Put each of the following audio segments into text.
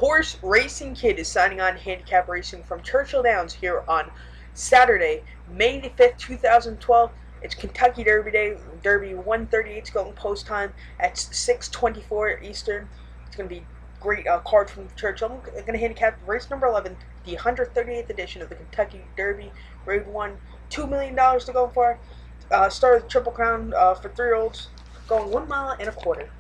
Horseracingkid is signing on handicap racing from Churchill Downs here on Saturday, May the 5th, 2012. It's Kentucky Derby Day. Derby 138 is going post time at 6:24 Eastern. It's going to be great card from Churchill. I'm going to handicap race number 11, the 138th edition of the Kentucky Derby, Grade 1. $2 million to go for. Start of the Triple Crown for 3-year-olds, going 1 mile and a quarter.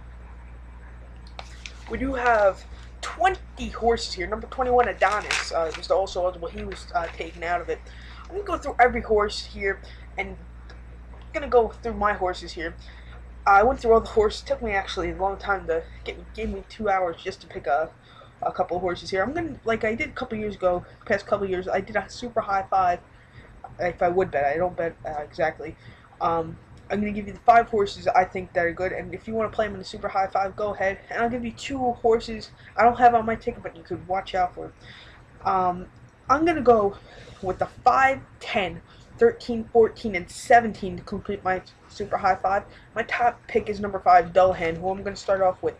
We do have 20 horses here. Number 21, Adonis, was also eligible. He was taken out of it. I'm going to go through every horse here, and I'm going to go through my horses here. I went through all the horses. It took me actually a long time to gave me 2 hours just to pick a couple of horses here. I'm going to, like I did a couple years ago, past couple of years, I did a super high five. If I would bet, I don't bet exactly. I'm going to give you the 5 horses I think that are good, and if you want to play them in a super high 5, go ahead. And I'll give you 2 horses I don't have on my ticket, but you could watch out for. I'm going to go with the 5, 10, 13, 14, and 17 to complete my super high 5. My top pick is number 5, Dullahan, who I'm going to start off with.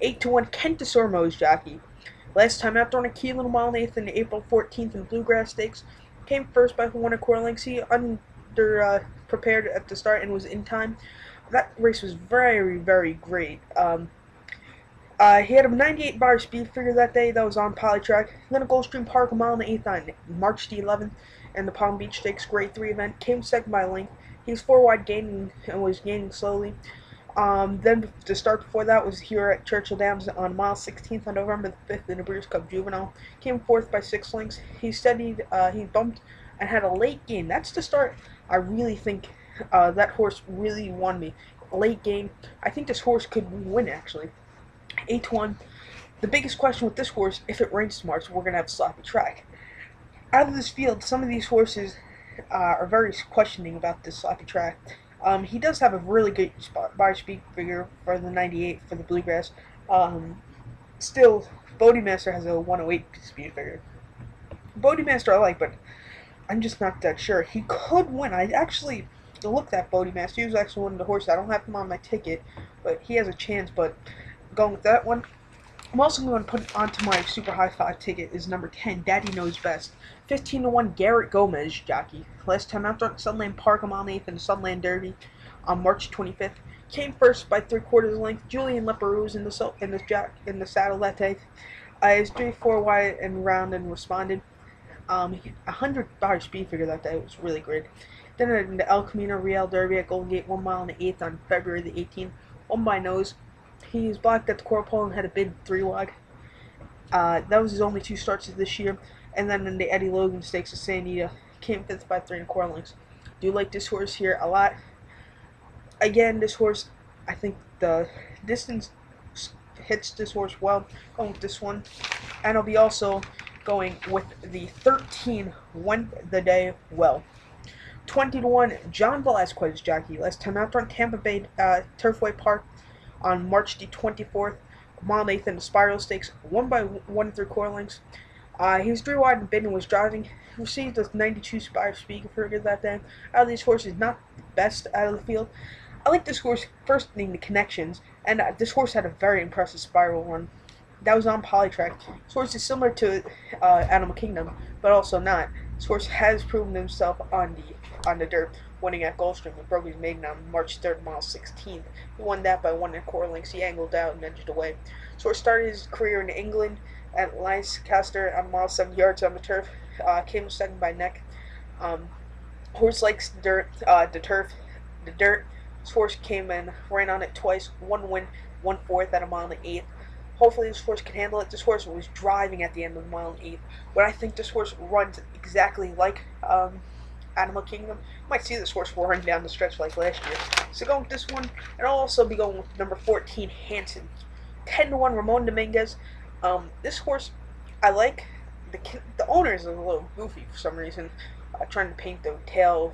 8-1, Kent DeSormo's jockey. Last time out, throwing a key little mile and eighth in April 14th in the Bluegrass Stakes. Came first by 1 lengths. He prepared at the start and was in time. That race was very, very great. He had a 98 bar speed figure that day. That was on Polytrack. Then a Gulfstream Park, a mile and 1/8 on March the 11th, and the Palm Beach Stakes Grade 3 event. Came second by a length. He was 4 wide gaining and was gaining slowly. Then the start before that was here at Churchill Downs on mile 16th on November the 5th in the Breeders' Cup Juvenile. Came 4th by 6 lengths. He steadied, he bumped, and had a late gain. That's the start. I really think that horse really won me. Late game. I think this horse could win, actually. 8-1. The biggest question with this horse, if it rains tomorrow, so we're going to have a sloppy track. Out of this field, some of these horses are very questioning about this sloppy track. He does have a really good bar speed figure for the 98 for the Bluegrass. Still, Bodemaster has a 108 speed figure. Bodemaster I like, but I'm just not that sure. He could win. I actually looked at Bodemaster. He was actually one of the horses. I don't have him on my ticket, but he has a chance. But going with that one, I'm also going to put onto my super high 5 ticket is number 10, Daddy Knows Best. 15-1, Garrett Gomez jockey. Last time out there at Sunland Park, a mile and 1/8 in the Sunland Derby on March 25th. Came first by 3/4 length. Julian Leperoux was in the saddle that day. He was 3-4 wide and round and responded. 100 speed figure that day. It was really great. Then in the El Camino Real Derby at Golden Gate, 1 mile and 1/8 on February the 18th. Won by nose. He was blocked at the quarter pole and had a bid 3 wide. That was his only 2 starts of this year. And then in the Eddie Logan Stakes of San Anita, came 5th by 3 lengths. Do like this horse here a lot. Again, this horse, I think the distance hits this horse well. Going with this one. And I'll be also going with the 13, Went the Day Well. 20-1, John Velasquez jockey. Last time out on Tampa Bay Turfway Park on March the 24th. Mile and 1/8 in the Spiral Stakes. Won by 1 3/4 lengths. He was 3 wide and bid and was driving. He received a 92 speed figure that day. Out of these horses, not the best out of the field. I like this horse first being the connections, and this horse had a very impressive spiral run. That was on Polytrack. This horse is similar to Animal Kingdom, but also not. This horse has proven himself on the dirt, winning at Gulfstream and broke his maiden on March 3rd, mile 16th. He won that by 1 1/4 lengths. He angled out and edged away. This horse started his career in England at Leicester on mile 7 yards on the turf. Came second by neck. Horse likes the dirt, the turf, the dirt. This horse came and ran on it twice. 1 win, 1/4 at a mile and 1/8. Hopefully this horse can handle it. This horse was driving at the end of the mile and 1/8. But I think this horse runs exactly like Animal Kingdom. You might see this horse run down the stretch like last year. So going with this one, and I'll also be going with number 14, Hanson. 10-1, Ramon Dominguez. This horse, I like. The owner is a little goofy for some reason. Trying to paint the tail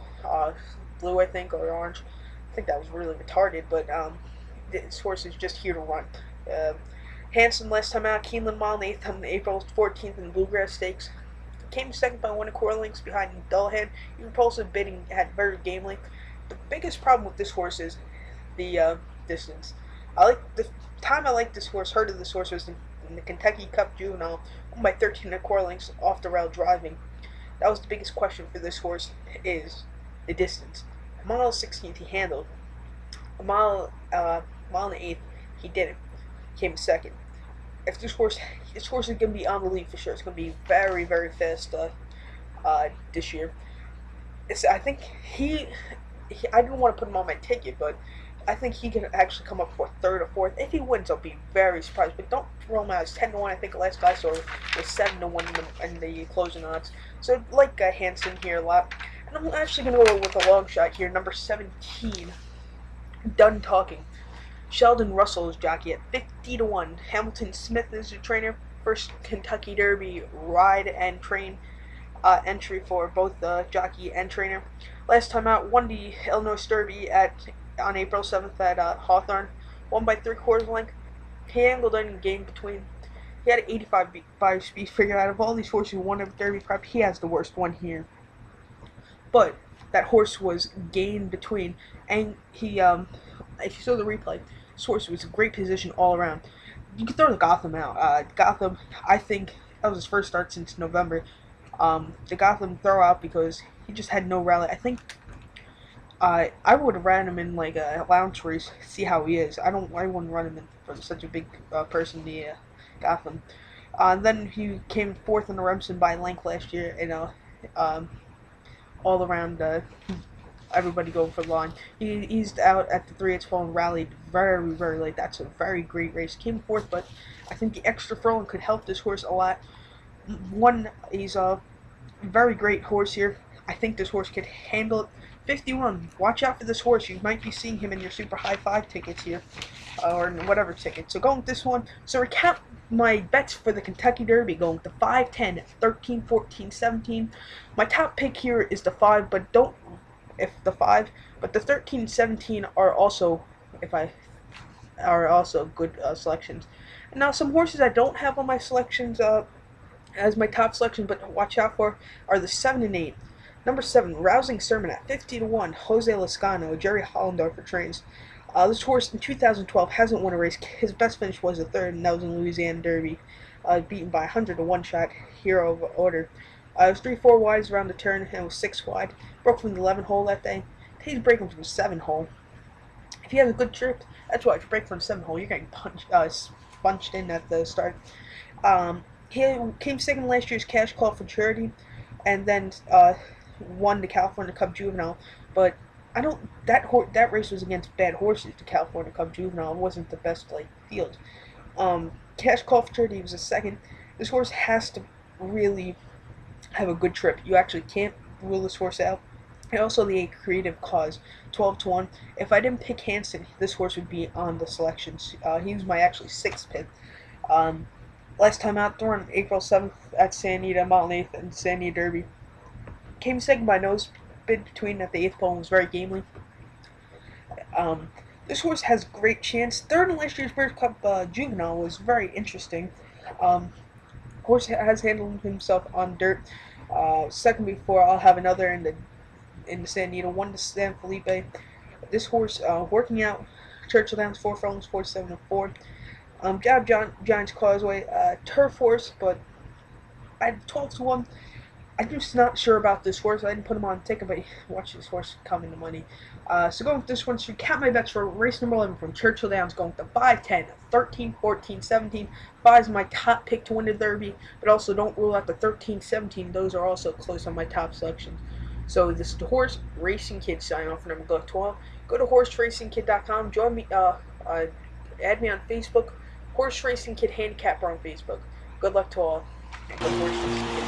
blue, I think, or orange. I think that was really retarded, but this horse is just here to run. Hanson last time out, Keeneland mile and 1/8 on April 14th in the Bluegrass Stakes. Came second by 1 1/4 lengths behind Dullahan. Impulsive bidding, had very gamely. The biggest problem with this horse is the distance. I like the time I liked this horse, heard of this horse was in the Kentucky Cup Juvenile, won by 13 1/4 lengths off the rail driving. That was the biggest question for this horse, is the distance. A mile 16th he handled. A mile and an eighth he didn't. Came second. If this horse is gonna be on the lead for sure. It's gonna be very very fast this year. I think I didn't want to put him on my ticket, but I think he can actually come up for third or fourth. If he wins, I'll be very surprised. But don't throw him out. It's 10 1. I think the last guy saw was 7 1 in the closing odds. So like Hanson here a lot. And I'm actually gonna go with a long shot here. Number 17. Done talking. Sheldon Russell is jockey at 50 1. Hamilton Smith is the trainer. First Kentucky Derby ride and train entry for both jockey and trainer. Last time out, won the Illinois Derby on April 7th at Hawthorne. Won by 3/4 length. He angled in and gained between. He had an 85 speed figure. Out of all these horses who won a Derby prep, he has the worst one here. But that horse was gained between, and he, if you saw the replay, this horse was in great position all around. You could throw the Gotham out. Gotham, I think that was his first start since November. The Gotham throw out because he just had no rally. I think I would have ran him in like a lounge race, see how he is. I wouldn't run him in for such a big person, the Gotham. Then he came fourth in the Remsen by length last year, and all around everybody going for the line. He eased out at the 3/8 fall and rallied very very late. That's a very great race. Came fourth, but I think the extra furlong could help this horse a lot. He's a very great horse here. I think this horse could handle it. 51. Watch out for this horse. You might be seeing him in your super high five tickets here, or whatever ticket. So going with this one. So recap my bets for the Kentucky Derby. Going with the 5, 10, 13, 14, 17. My top pick here is the 5, but the 13, 17 are also good selections. And now some horses I don't have on my selections as my top selection, but watch out for are the 7 and 8. Number 7, Rousing Sermon at 50 1. Jose Lascano, Jerry Hollendorfer trains. This horse in 2012 hasn't won a race. His best finish was a third, and that was in Louisiana Derby, beaten by 100 to 1 shot, hero of order. It was 3-4 wides around the turn, and it was 6 wide. Broke from the 11 hole that day. He's breaking from the 7 hole. If he has a good trip, that's why if you break from the 7 hole, you're getting punched in at the start. He came second last year's Cash Call for Charity, and then won the California Cup Juvenile. But that race was against bad horses. The California Cup Juvenile wasn't the best field. Cash Call for Charity was a second. This horse has to really have a good trip. You actually can't rule this horse out. And also the Creative Cause, 12 1. If I didn't pick Hanson, this horse would be on the selections. He was my actually 6th pick. Last time out, on April 7th at San Anita, Mount 8th, and San Anita Derby. Came second by nose, bid between at the 8th pole and was very gamely. This horse has great chance. Third in last year's Breeders' Cup Juvenile was very interesting. Horse has handled himself on dirt. Second before, I'll have another in the San Anita. Won to San Felipe. This horse working out. Churchill Downs 4 furlongs, 47 4. Giants Causeway, turf horse, but at 12 1. I'm just not sure about this horse. I didn't put him on the ticket, but watch this horse come into money. So going with this one, so count my bets for race number 11 from Churchill Downs, going with the 5, 10, 13, 14, 17. 5 is my top pick to win the Derby, but also don't rule out the 13, 17. Those are also close on my top selections. So this is the Horse Racing Kid signing off for number 12. Go to horseracingkid.com. Join me. Add me on Facebook. Horse Racing Kid Handicapper on Facebook. Good luck to all. And go Horse Racing Kid.